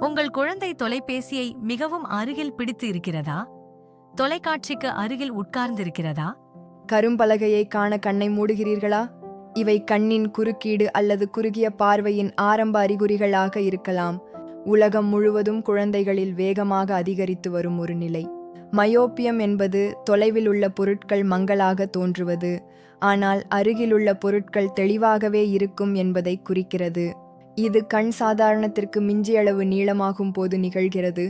உங்கள் குழந்தை தொலைபேசியை மிகவும் அருகில் பிடித்து இருக்கிறதா? தொலைக்காட்சிக்கு அருகில் உட்கார்ந்திருக்கிறதா? கரும்பலகையை காண கண்ணை மூடுகிறீர்களா? இவை கண்ணின் குறுக்கீடு அல்லது குறுகிய பார்வையின் ஆரம்ப அறிகுறிகளாக இருக்கலாம். உலகம் முழுவதும் குழந்தைகளில் வேகமாக அதிகரித்து வரும் ஒரு நிலை. மயோப்பியம் என்பது தொலைவில் உள்ள பொருட்கள் மங்கலாக தோன்றுவது, ஆனால் அருகிலுள்ள பொருட்கள் தெளிவாகவே இருக்கும் என்பதை குறிக்கிறது. இது கண் சாதாரணத்திற்கு மிஞ்சியளவு நீளமாகும் போது நிகழ்கிறது.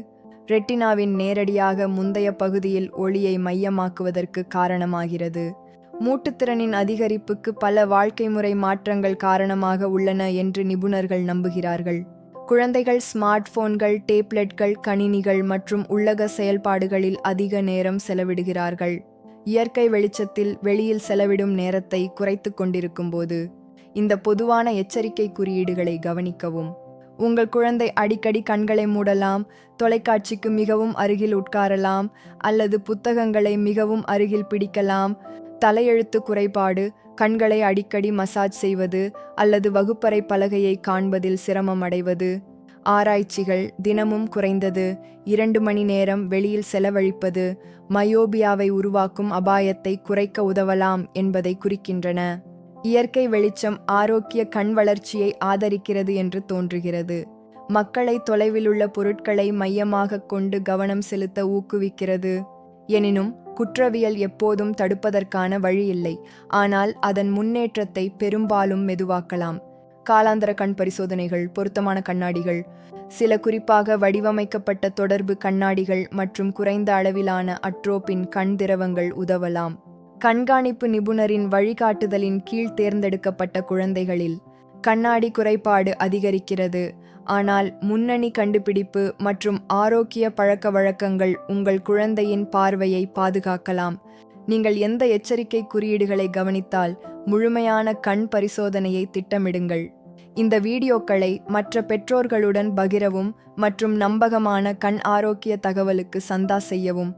ரெட்டினாவின் நேரடியாக முந்தைய பகுதியில் ஒளியை மையமாக்குவதற்கு காரணமாகிறது. மூட்டுத்திறனின் அதிகரிப்புக்கு பல வாழ்க்கை முறை மாற்றங்கள் காரணமாக உள்ளன என்று நிபுணர்கள் நம்புகிறார்கள். குழந்தைகள் ஸ்மார்ட் போன்கள், டேப்லெட்கள், கணினிகள் மற்றும் உள்ளக செயல்பாடுகளில் அதிக நேரம் செலவிடுகிறார்கள். இயற்கை வெளிச்சத்தில் வெளியில் செலவிடும் நேரத்தை குறைத்து கொண்டிருக்கும் போது இந்த பொதுவான எச்சரிக்கை குறியீடுகளை கவனிக்கவும். உங்கள் குழந்தை அடிக்கடி கண்களை மூடலாம், தொலைக்காட்சிக்கு மிகவும் அருகில் உட்காரலாம் அல்லது புத்தகங்களை மிகவும் அருகில் பிடிக்கலாம். தலையெழுத்து குறைபாடு, கண்களை அடிக்கடி மசாஜ் செய்வது அல்லது வகுப்பறை பலகையை காண்பதில் சிரமம் அடைவது. ஆராய்ச்சிகள் தினமும் குறைந்தது 2 மணி நேரம் வெளியில் செலவழிப்பது மயோபியாவை உருவாக்கும் அபாயத்தை குறைக்க உதவலாம் என்பதை குறிக்கின்றன. இயற்கை வெளிச்சம் ஆரோக்கிய கண் வளர்ச்சியை ஆதரிக்கிறது என்று தோன்றுகிறது. மக்களை தொலைவிலுள்ள பொருட்களை மையமாக கொண்டு கவனம் செலுத்த ஊக்குவிக்கிறது. எனினும் குற்றவியல் எப்போதும் தடுப்பதற்கான வழி இல்லை, ஆனால் அதன் முன்னேற்றத்தை பெரும்பாலும் மெதுவாக்கலாம். காலாந்தர கண் பரிசோதனைகள், பொருத்தமான கண்ணாடிகள், சில குறிப்பாக வடிவமைக்கப்பட்ட தொடர்பு கண்ணாடிகள் மற்றும் குறைந்த அளவிலான அட்ரோபின் கண் திரவங்கள் உதவலாம். கண்காணிப்பு நிபுணரின் வழிகாட்டுதலின் கீழ் தேர்ந்தெடுக்கப்பட்ட குழந்தைகளில் கண்ணாடி குறைபாடு அதிகரிக்கிறது, ஆனால் முன்னணி கண்டுபிடிப்பு மற்றும் ஆரோக்கிய பழக்க வழக்கங்கள் உங்கள் குழந்தையின் பார்வையை பாதுகாக்கலாம். நீங்கள் எந்த எச்சரிக்கை குறியீடுகளை கவனித்தால் முழுமையான கண் பரிசோதனையை திட்டமிடுங்கள். இந்த வீடியோக்களை மற்ற பெற்றோர்களுடன் பகிரவும் மற்றும் நம்பகமான கண் ஆரோக்கிய தகவலுக்கு சந்தா செய்யவும்.